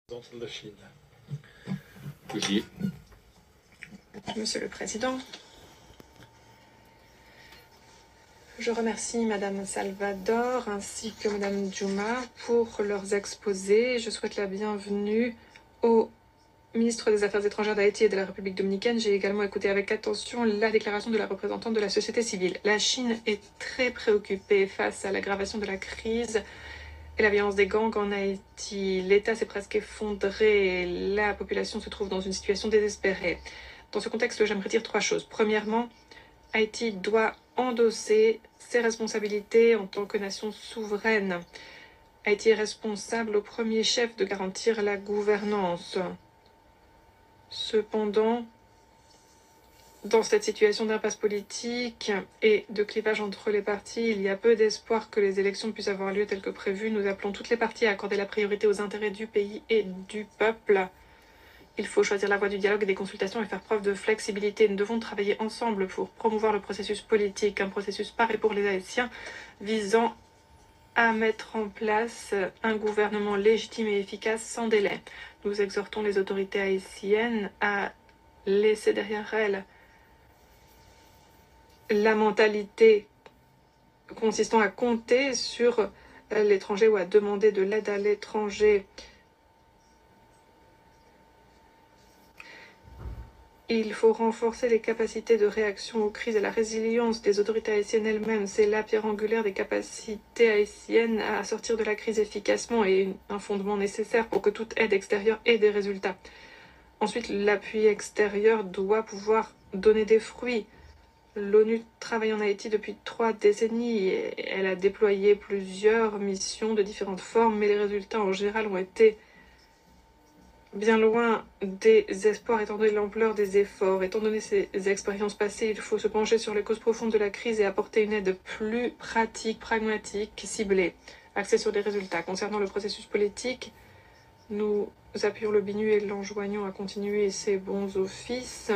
de la Chine. Oui. Monsieur le Président, je remercie Madame Salvador ainsi que Madame Juma pour leurs exposés. Je souhaite la bienvenue au ministre des Affaires étrangères d'Haïti et de la République dominicaine. J'ai également écouté avec attention la déclaration de la représentante de la société civile. La Chine est très préoccupée face à l'aggravation de la crise et la violence des gangs en Haïti. L'État s'est presque effondré et la population se trouve dans une situation désespérée. Dans ce contexte, j'aimerais dire 3 choses. Premièrement, Haïti doit endosser ses responsabilités en tant que nation souveraine. Haïti est responsable au premier chef de garantir la gouvernance. Cependant, dans cette situation d'impasse politique et de clivage entre les partis, il y a peu d'espoir que les élections puissent avoir lieu telles que prévues. Nous appelons toutes les parties à accorder la priorité aux intérêts du pays et du peuple. Il faut choisir la voie du dialogue et des consultations et faire preuve de flexibilité. Nous devons travailler ensemble pour promouvoir le processus politique, un processus pareil pour les Haïtiens, visant à mettre en place un gouvernement légitime et efficace sans délai. Nous exhortons les autorités haïtiennes à laisser derrière elles la mentalité consistant à compter sur l'étranger ou à demander de l'aide à l'étranger. Il faut renforcer les capacités de réaction aux crises et la résilience des autorités haïtiennes elles-mêmes. C'est la pierre angulaire des capacités haïtiennes à sortir de la crise efficacement et un fondement nécessaire pour que toute aide extérieure ait des résultats. Ensuite, l'appui extérieur doit pouvoir donner des fruits. L'ONU travaille en Haïti depuis 3 décennies. Elle a déployé plusieurs missions de différentes formes, mais les résultats en général ont été bien loin des espoirs étant donné l'ampleur des efforts. Étant donné ces expériences passées, il faut se pencher sur les causes profondes de la crise et apporter une aide plus pratique, pragmatique, ciblée, axée sur des résultats. Concernant le processus politique, nous appuyons le BINU et l'enjoignons à continuer ses bons offices.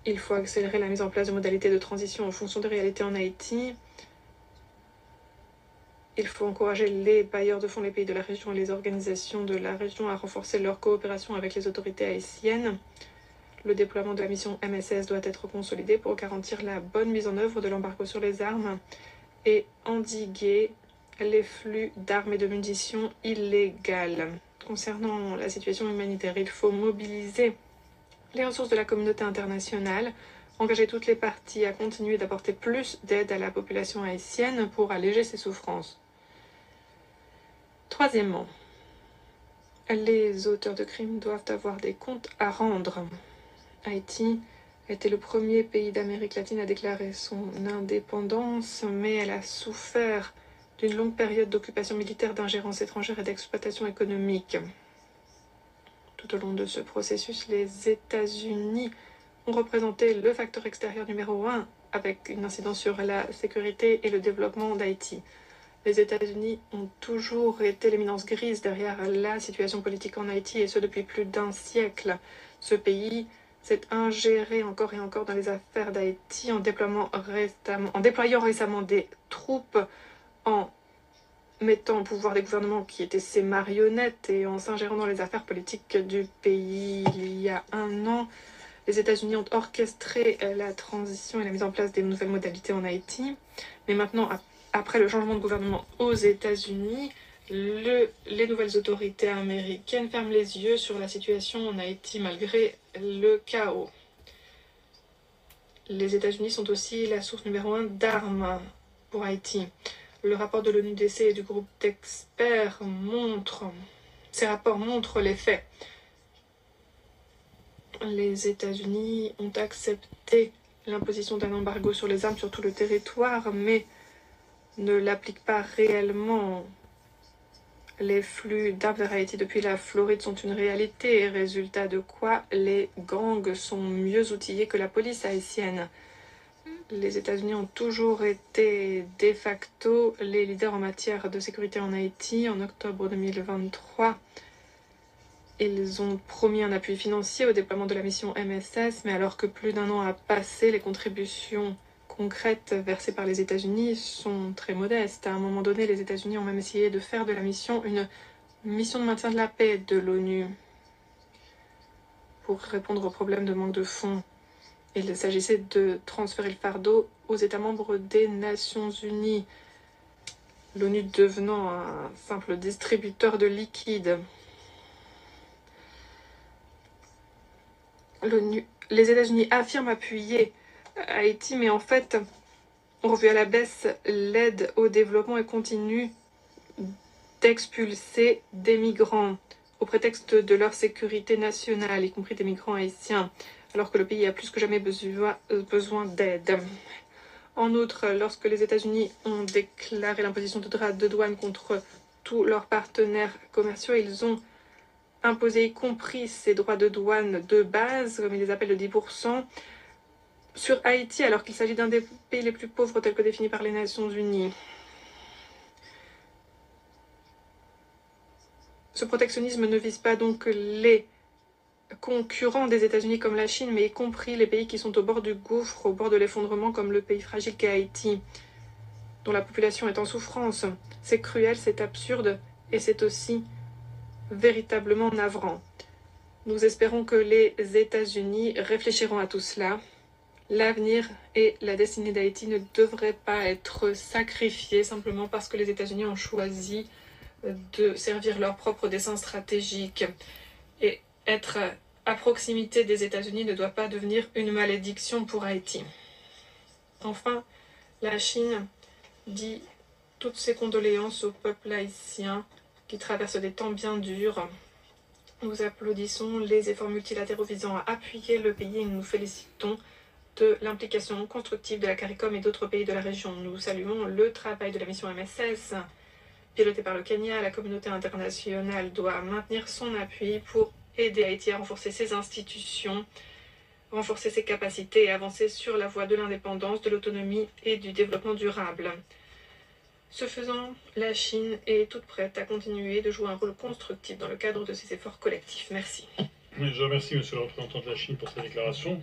Il faut accélérer la mise en place de modalités de transition en fonction des réalités en Haïti. Il faut encourager les bailleurs de fonds, les pays de la région et les organisations de la région à renforcer leur coopération avec les autorités haïtiennes. Le déploiement de la mission MSS doit être consolidé pour garantir la bonne mise en œuvre de l'embargo sur les armes et endiguer les flux d'armes et de munitions illégales. Concernant la situation humanitaire, il faut mobiliser les ressources de la communauté internationale, engager toutes les parties à continuer d'apporter plus d'aide à la population haïtienne pour alléger ses souffrances. Troisièmement, les auteurs de crimes doivent avoir des comptes à rendre. Haïti était le premier pays d'Amérique latine à déclarer son indépendance, mais elle a souffert d'une longue période d'occupation militaire, d'ingérence étrangère et d'exploitation économique. Tout au long de ce processus, les États-Unis ont représenté le facteur extérieur numéro 1 avec une incidence sur la sécurité et le développement d'Haïti. Les États-Unis ont toujours été l'éminence grise derrière la situation politique en Haïti, et ce depuis plus d'1 siècle. Ce pays s'est ingéré encore et encore dans les affaires d'Haïti en déployant récemment des troupes, en mettant au pouvoir des gouvernements qui étaient ses marionnettes et en s'ingérant dans les affaires politiques du pays. Il y a 1 an, les États-Unis ont orchestré la transition et la mise en place des nouvelles modalités en Haïti. Mais maintenant, après le changement de gouvernement aux États-Unis, les nouvelles autorités américaines ferment les yeux sur la situation en Haïti malgré le chaos. Les États-Unis sont aussi la source numéro 1 d'armes pour Haïti. Le rapport de l'ONUDC et du groupe d'experts ces rapports montrent les faits. Les États-Unis ont accepté l'imposition d'un embargo sur les armes sur tout le territoire, mais ne l'appliquent pas réellement. Les flux d'armes vers Haïti depuis la Floride sont une réalité, résultat de quoi les gangs sont mieux outillés que la police haïtienne. Les États-Unis ont toujours été de facto les leaders en matière de sécurité en Haïti. En octobre 2023, ils ont promis un appui financier au déploiement de la mission MSS, mais alors que plus d'1 an a passé, les contributions concrètes versées par les États-Unis sont très modestes. À un moment donné, les États-Unis ont même essayé de faire de la mission une mission de maintien de la paix de l'ONU pour répondre aux problèmes de manque de fonds. Il s'agissait de transférer le fardeau aux États membres des Nations Unies, l'ONU devenant un simple distributeur de liquide. Les États-Unis affirment appuyer Haïti, mais en fait ont revu à la baisse l'aide au développement et continuent d'expulser des migrants au prétexte de leur sécurité nationale, y compris des migrants haïtiens, alors que le pays a plus que jamais besoin d'aide. En outre, lorsque les États-Unis ont déclaré l'imposition de droits de douane contre tous leurs partenaires commerciaux, ils ont imposé, y compris ces droits de douane de base, comme ils les appellent de 10%, sur Haïti, alors qu'il s'agit d'un des pays les plus pauvres tels que définis par les Nations Unies. Ce protectionnisme ne vise pas donc les concurrents des États-Unis comme la Chine, mais y compris les pays qui sont au bord du gouffre, au bord de l'effondrement, comme le pays fragile qu'est Haïti, dont la population est en souffrance. C'est cruel, c'est absurde, et c'est aussi véritablement navrant. Nous espérons que les États-Unis réfléchiront à tout cela. L'avenir et la destinée d'Haïti ne devraient pas être sacrifiés simplement parce que les États-Unis ont choisi de servir leur propre dessein stratégique. Et être à proximité des États-Unis ne doit pas devenir une malédiction pour Haïti. Enfin, la Chine dit toutes ses condoléances au peuple haïtien qui traverse des temps bien durs. Nous applaudissons les efforts multilatéraux visant à appuyer le pays et nous nous félicitons de l'implication constructive de la CARICOM et d'autres pays de la région. Nous saluons le travail de la mission MSS, pilotée par le Kenya. La communauté internationale doit maintenir son appui pour aider Haïti à renforcer ses institutions, renforcer ses capacités et avancer sur la voie de l'indépendance, de l'autonomie et du développement durable. Ce faisant, la Chine est toute prête à continuer de jouer un rôle constructif dans le cadre de ces efforts collectifs. Merci. Je remercie Monsieur le représentant de la Chine pour sa déclaration.